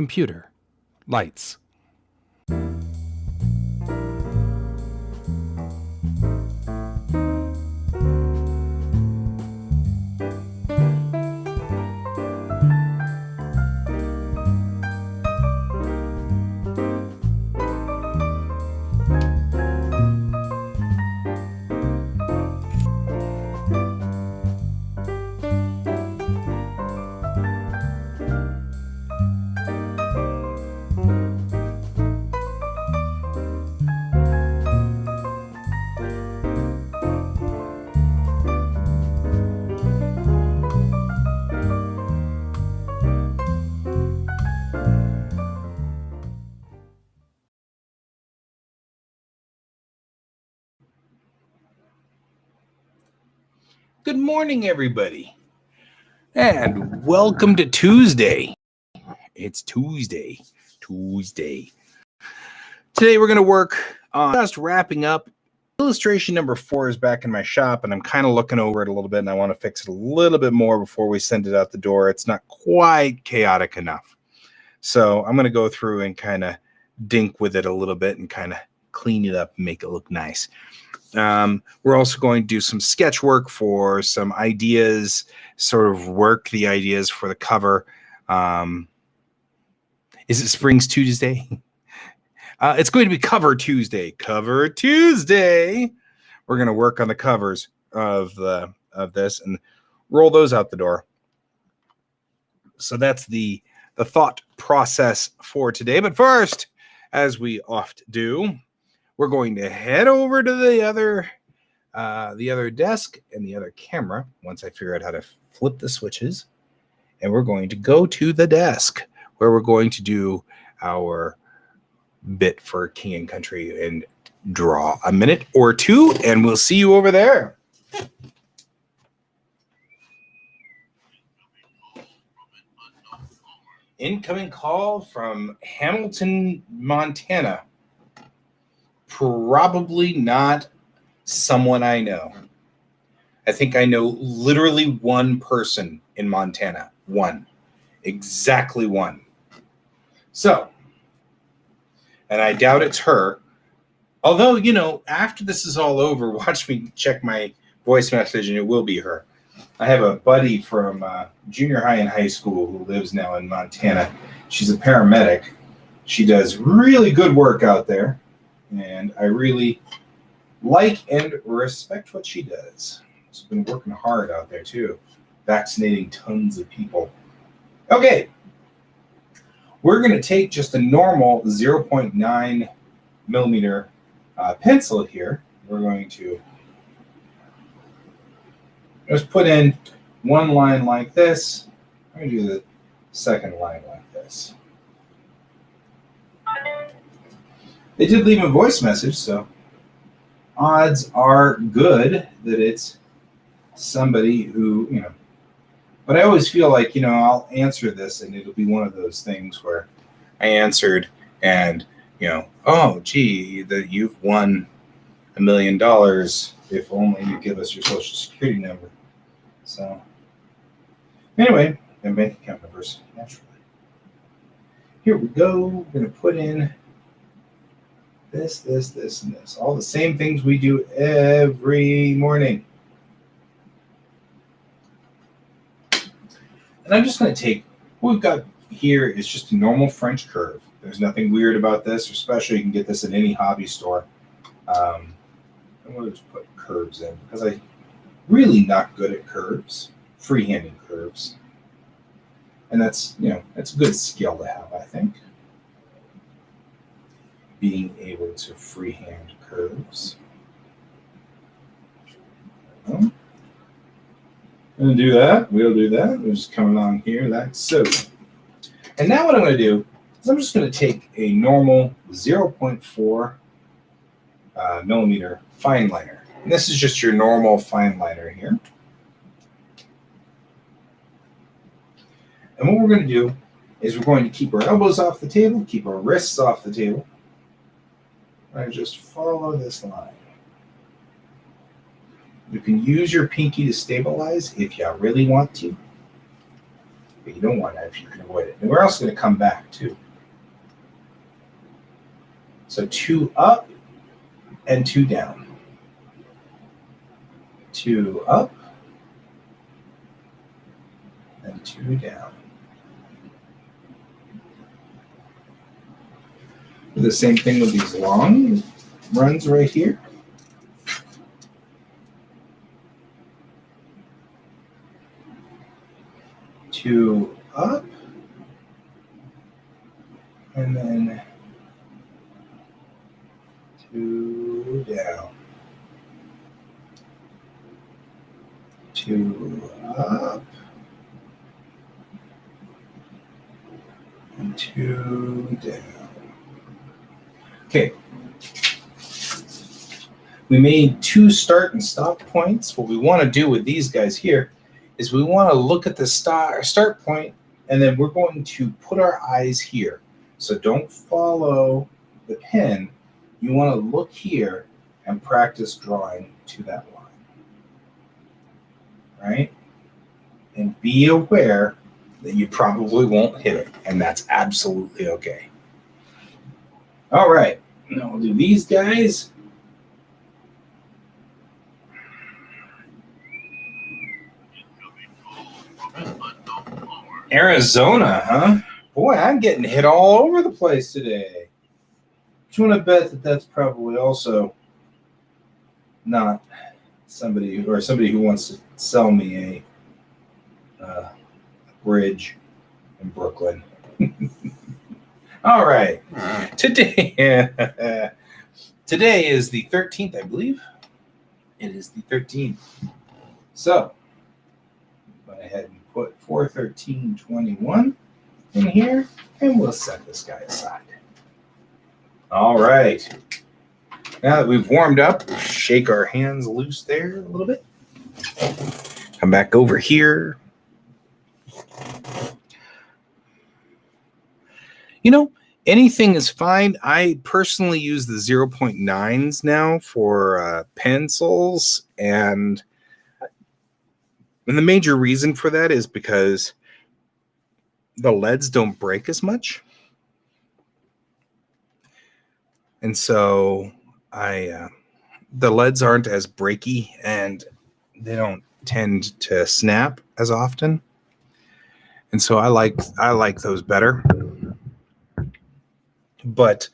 Computer. Lights. Good morning, everybody, and welcome to Tuesday. It's Tuesday. Today we're going to work on just wrapping up. Illustration number 4 is back in my shop, and I'm kind of looking over it a little bit, and I want to fix it a little bit more before we send it out the door. It's not quite chaotic enough. So I'm going to go through and kind of dink with it a little bit and kind of clean it up and make it look nice. We're also going to do some sketch work for some ideas, sort of work the ideas for the cover. Is it Springs Tuesday? It's going to be Cover Tuesday. Cover Tuesday. We're going to work on the covers of this and roll those out the door. So that's the thought process for today. But first, as we oft do, we're going to head over to the other desk and the other camera once I figure out how to flip the switches. And we're going to go to the desk where we're going to do our bit for King and Country and draw a minute or two, and we'll see you over there. Incoming call from Hamilton, Montana. Probably not someone I know. I think I know literally one person in Montana. One. Exactly one. So, and I doubt it's her. Although, you know, after this is all over, watch me check my voice message and it will be her. I have a buddy from junior high and high school who lives now in Montana. She's a paramedic. She does really good work out there. And I really like and respect what she does. She's been working hard out there too, vaccinating tons of people. Okay, we're going to take just a normal 0.9 millimeter pencil here. We're going to just put in one line like this. I'm going to do the second line like this. They did leave a voice message, so odds are good that it's somebody who, you know. But I always feel like, you know, I'll answer this and it'll be one of those things where I answered and, you know, oh, gee, you've won $1 million if only you give us your social security number. So anyway, and bank account numbers, naturally. Here we go. We're going to put in this, and this. All the same things we do every morning. And I'm just going to take, what we've got here is just a normal French curve. There's nothing weird about this, or special. You can get this at any hobby store. I'm going to just put curves in because I'm really not good at curves, freehanding curves. And that's, you know, that's a good skill to have, I think. Being able to freehand curves. I'm going to do that. We'll do that. We'll just come along here like so. And now what I'm going to do is I'm just going to take a normal 0.4 millimeter fine liner. And this is just your normal fine liner here. And what we're going to do is we're going to keep our elbows off the table, keep our wrists off the table. And just follow this line. You can use your pinky to stabilize if you really want to. but you don't want that if you can avoid it. And we're also going to come back too. So 2 up and 2 down. 2 up and 2 down. Do the same thing with these long runs right here. Two up, and then 2 down. 2 up, and 2 down. Okay. We made 2 start and stop points. What we want to do with these guys here is we want to look at the start point, and then we're going to put our eyes here. So don't follow the pin. You want to look here and practice drawing to that line. Right? And be aware that you probably won't hit it, and that's absolutely okay. All right, now we'll do these guys. Arizona, huh? Boy, I'm getting hit all over the place today. Do you want to bet that that's probably also not somebody who wants to sell me a bridge in Brooklyn? All right. Today is the 13th, I believe. It is the 13th. So, went ahead and put 413.21 in here, and we'll set this guy aside. All right. Now that we've warmed up, we'll shake our hands loose there a little bit. Come back over here. You know, anything is fine. I personally use the 0.9s now for pencils, and the major reason for that is because the leads don't break as much. And so the leads aren't as breaky, and they don't tend to snap as often. And so I like those better. But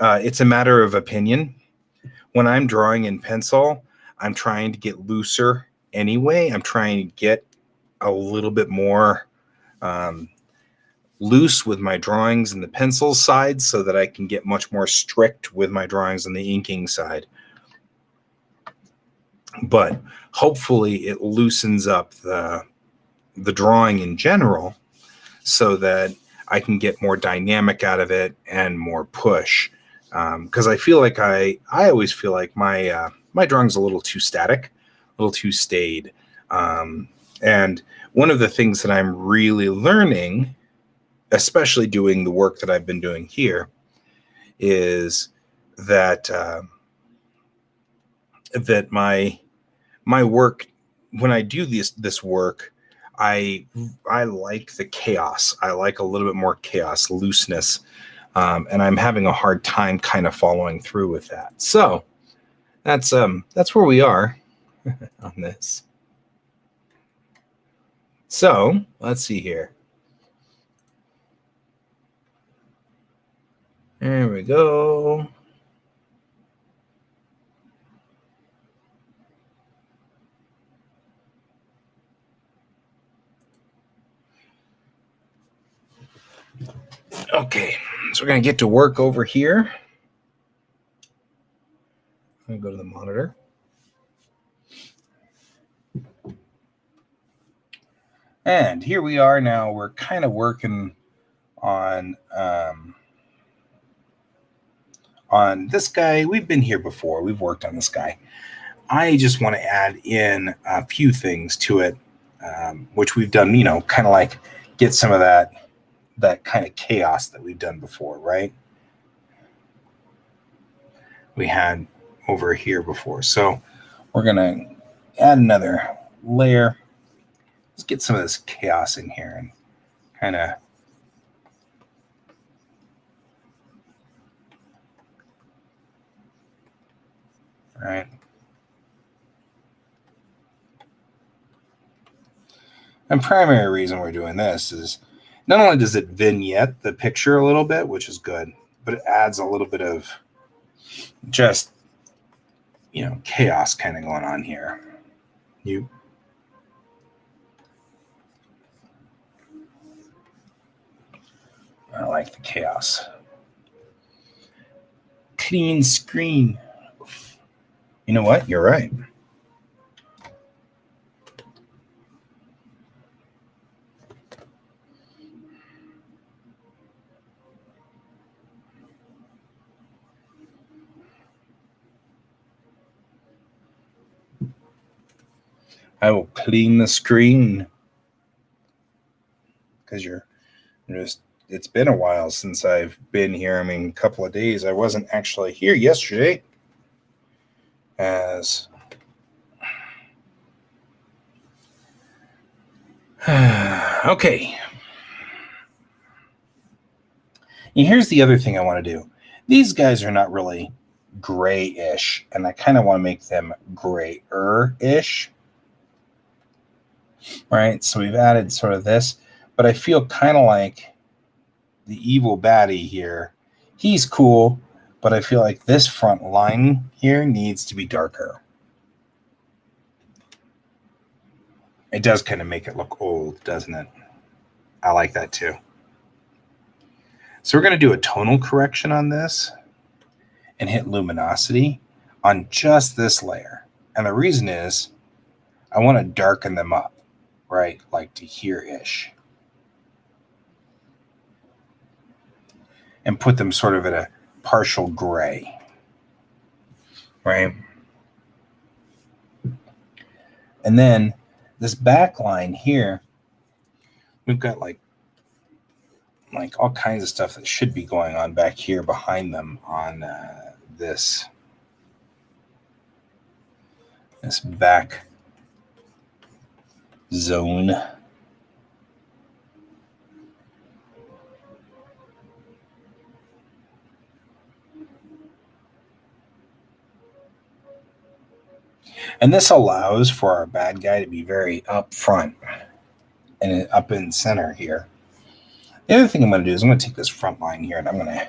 it's a matter of opinion. When I'm drawing in pencil, I'm trying to get looser anyway. I'm trying to get a little bit more loose with my drawings in the pencil side so that I can get much more strict with my drawings on the inking side. But hopefully it loosens up the drawing in general so that I can get more dynamic out of it and more push. Because I feel like I always feel like my drawing's a little too static, a little too staid. And one of the things that I'm really learning, especially doing the work that I've been doing here, is that that my work, when I do this work, I like the chaos. I like a little bit more chaos, looseness, and I'm having a hard time kind of following through with that. So that's where we are on this. So let's see here. There we go. Okay, so we're going to get to work over here. I'm going to go to the monitor. And here we are now. We're kind of working on this guy. We've been here before. We've worked on this guy. I just want to add in a few things to it, which we've done, kind of like get some of that kind of chaos that we've done before, right? We had over here before. So we're going to add another layer. Let's get some of this chaos in here and kind of right. And primary reason we're doing this is not only does it vignette the picture a little bit, which is good, but it adds a little bit of just, chaos kind of going on here. I like the chaos. Clean screen. You know what? You're right. I will clean the screen because it's been a while since I've been here. I mean, a couple of days. I wasn't actually here yesterday. Okay. And here's the other thing I want to do. These guys are not really grayish, and I kind of want to make them grayer-ish. Right? So we've added sort of this, but I feel kind of like the evil baddie here. He's cool, but I feel like this front line here needs to be darker. It does kind of make it look old, doesn't it? I like that too. So we're going to do a tonal correction on this and hit luminosity on just this layer. And the reason is I want to darken them up, right? Like to here-ish. And put them sort of at a partial gray, right? And then this back line here, we've got like all kinds of stuff that should be going on back here behind them on this back zone. And this allows for our bad guy to be very up front and up in center here. The other thing I'm going to do is I'm going to take this front line here and I'm going to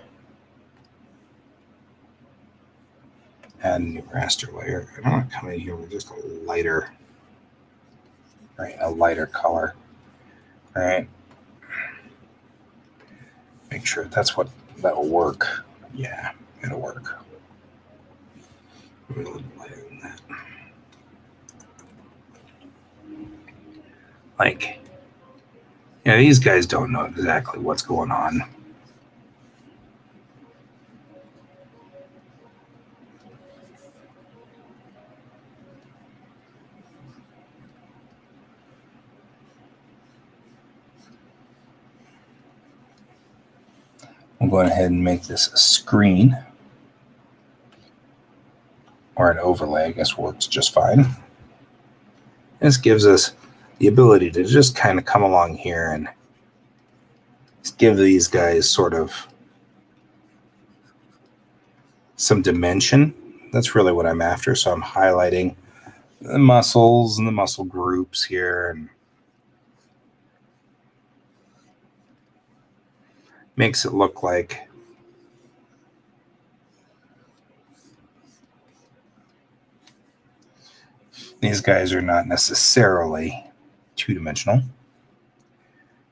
add a new raster layer. And I'm going to come in here with just a lighter color. All right. Make sure that'll work. Yeah, it'll work. A little bit lighter than that. Like, these guys don't know exactly what's going on. I'm going ahead and make this a screen or an overlay, I guess works just fine. This gives us the ability to just kind of come along here and just give these guys sort of some dimension. That's really what I'm after. So I'm highlighting the muscles and the muscle groups here and makes it look like these guys are not necessarily two-dimensional.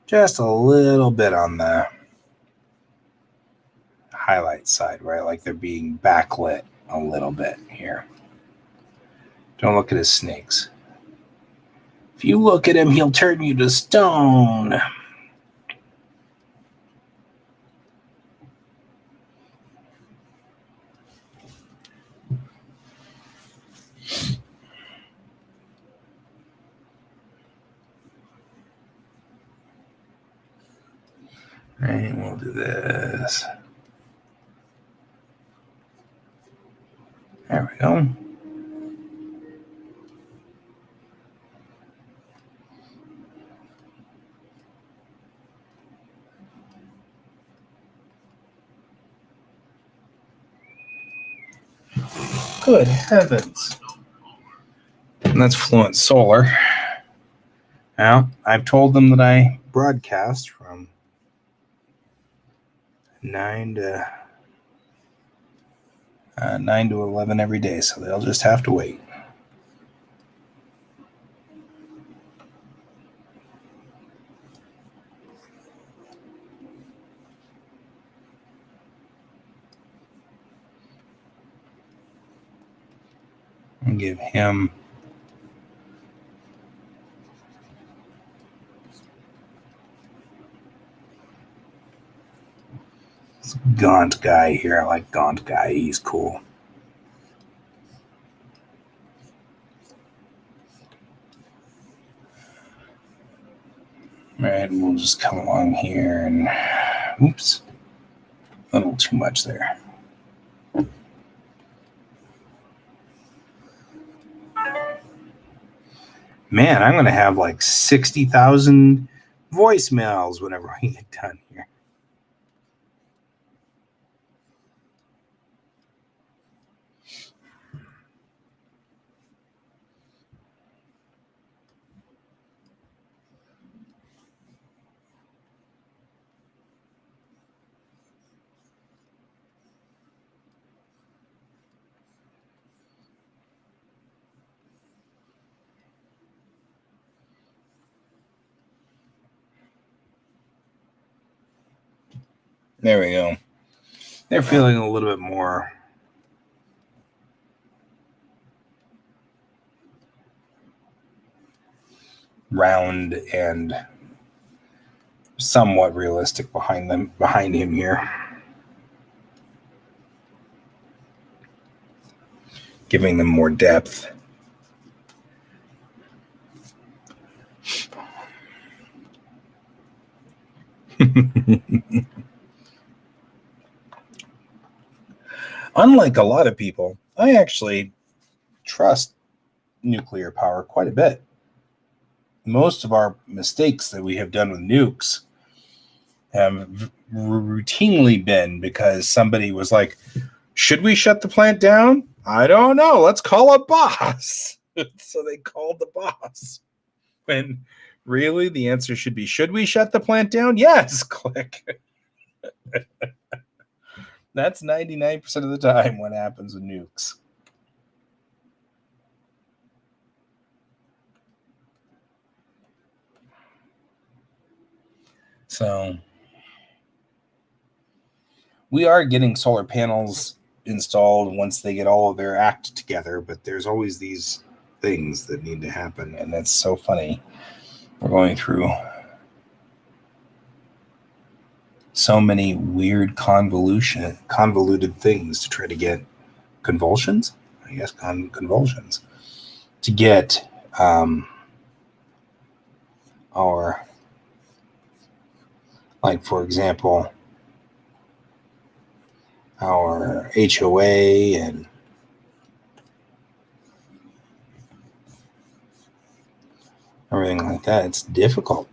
Just a little bit on the highlight side, right? Like they're being backlit a little bit here. Don't look at his snakes. If you look at him, he'll turn you to stone. Right, we'll do this. There we go. Good heavens. And that's Fluent Solar. Now, I've told them that I broadcast from 9 to 11 every day, so they'll just have to wait. And give him this Gaunt guy here. I like Gaunt guy. He's cool. All right, we'll just come along here and oops, a little too much there. Man, I'm going to have like 60,000 voicemails whenever I get done here. There we go. They're feeling a little bit more round and somewhat realistic behind him here. Giving them more depth. Unlike a lot of people, I actually trust nuclear power quite a bit. Most of our mistakes that we have done with nukes have routinely been because somebody was like, should we shut the plant down? I don't know. Let's call a boss. So they called the boss. When really the answer should be, should we shut the plant down? Yes, click. That's 99% of the time what happens with nukes. So we are getting solar panels installed once they get all of their act together, but there's always these things that need to happen, and that's so funny. We're going through so many weird convoluted things to try to get convulsions, I guess convulsions, to get our, like for example, our HOA and everything like that. It's difficult.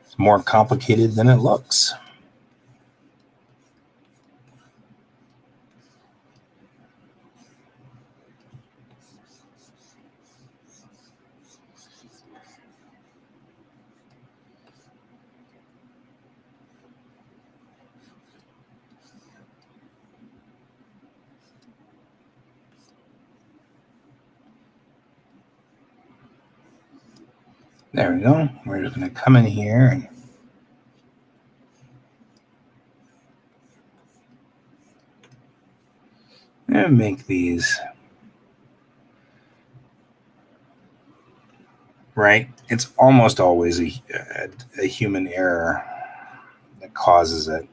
It's more complicated than it looks. There we go. We're just going to come in here and make these right. It's almost always a human error that causes it.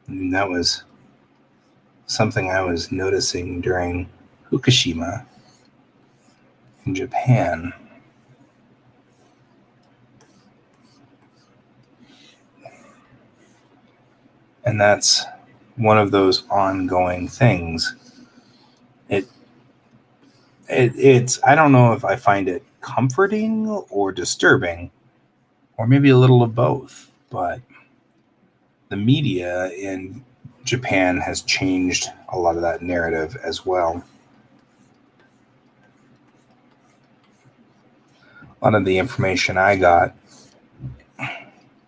And that was something I was noticing during Fukushima in Japan. And that's one of those ongoing things. It's I don't know if I find it comforting or disturbing, or maybe a little of both, but the media in Japan has changed a lot of that narrative as well. A lot of the information I got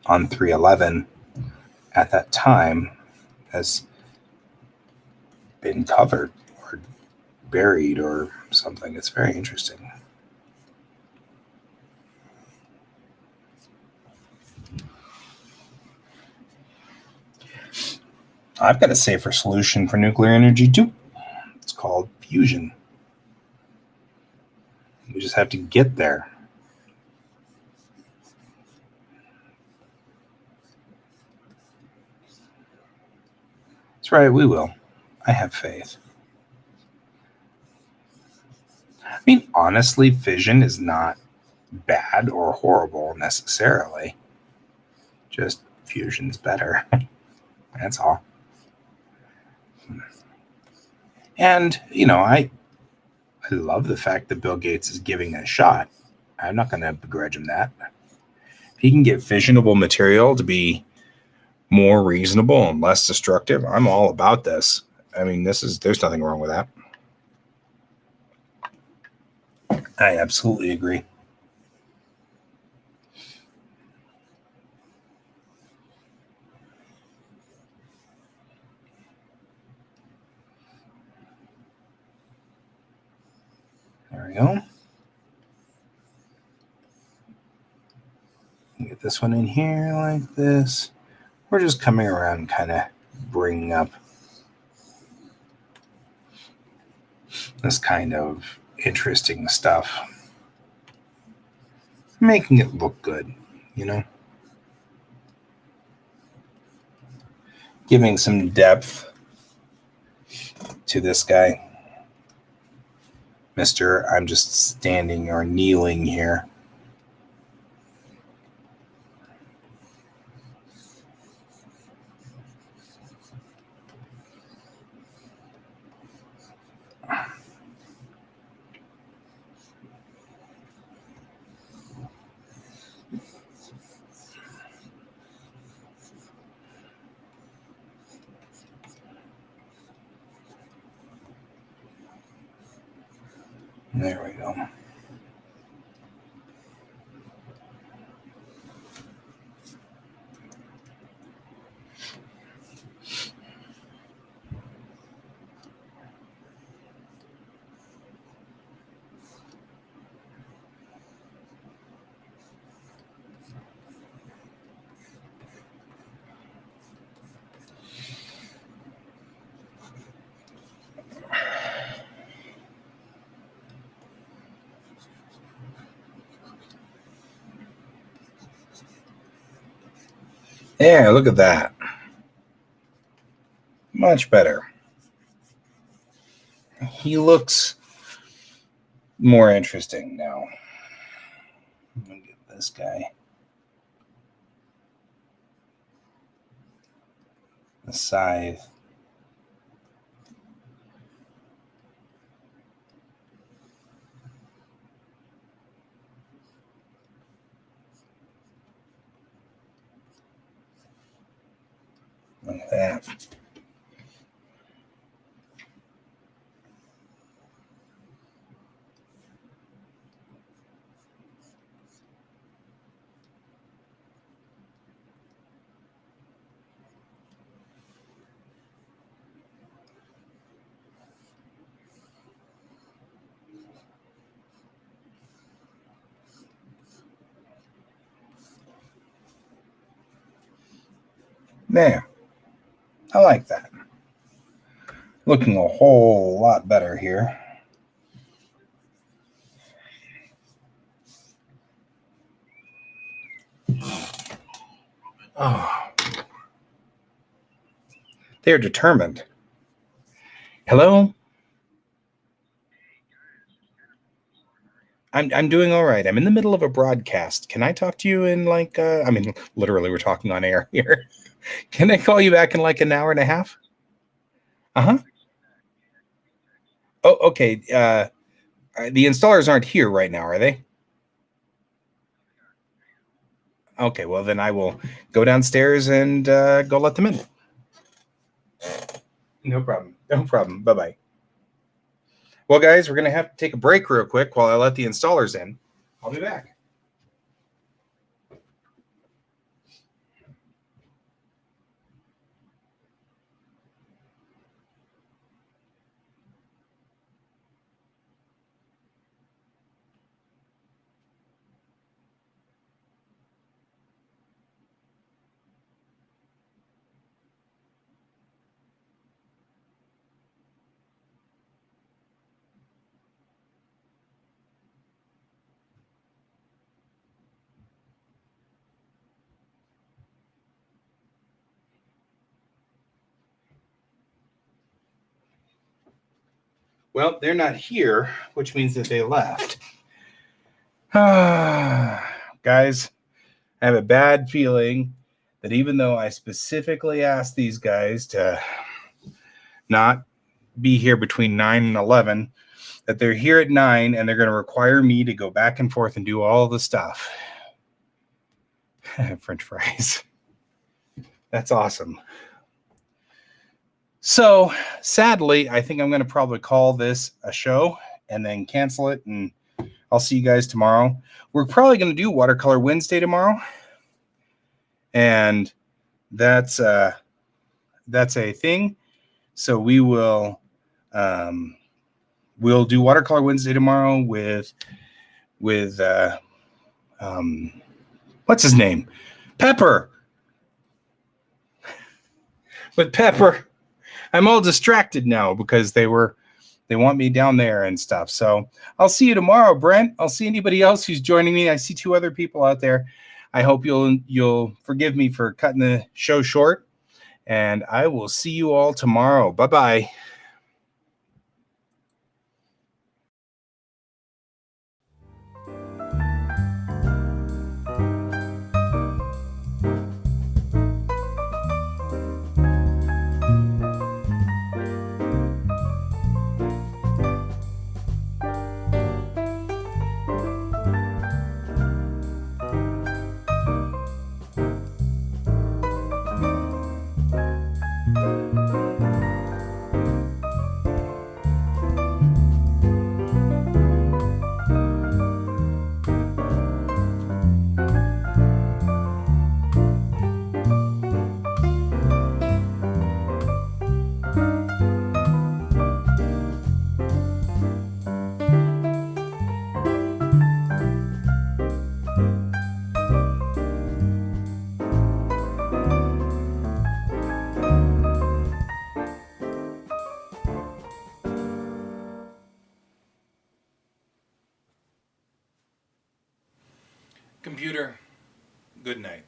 on 3/11 at that time has been covered or buried or something. It's very interesting. I've got a safer solution for nuclear energy too. It's called fusion. We just have to get there. That's right, we will. I have faith. I mean, honestly, fission is not bad or horrible necessarily. Just fusion's better. That's all. And, I love the fact that Bill Gates is giving it a shot. I'm not going to begrudge him that. If he can get fissionable material to be more reasonable and less destructive, I'm all about this. I mean, there's nothing wrong with that. I absolutely agree. There we go. Get this one in here like this. We're just coming around, kind of bringing up this kind of interesting stuff, making it look good, giving some depth to this guy. Mr. I'm just standing or kneeling here. There we go. Yeah, look at that. Much better. He looks more interesting now. Look at this guy. The scythe. Look at that. There. I like that. Looking a whole lot better here. Oh. They're determined. Hello? I'm doing all right. I'm in the middle of a broadcast. Can I talk to you in literally we're talking on air here. Can I call you back in like an hour and a half? Uh-huh. Oh, okay. The installers aren't here right now, are they? Okay, well then I will go downstairs and go let them in. No problem. No problem. Bye-bye. Well, guys, we're going to have to take a break real quick while I let the installers in. I'll be back. Well, they're not here, which means that they left. Guys, I have a bad feeling that even though I specifically asked these guys to not be here between 9 and 11, that they're here at 9 and they're going to require me to go back and forth and do all the stuff. French fries. That's awesome. So sadly, I think I'm going to probably call this a show and then cancel it, and I'll see you guys tomorrow. We're probably going to do Watercolor Wednesday tomorrow, and that's a thing. So we will we'll do Watercolor Wednesday tomorrow with what's his name, Pepper. With Pepper. I'm all distracted now because they want me down there and stuff. So I'll see you tomorrow, Brent. I'll see anybody else who's joining me. I see 2 other people out there. I hope you'll forgive me for cutting the show short, and I will see you all tomorrow. Bye-bye. Computer, good night.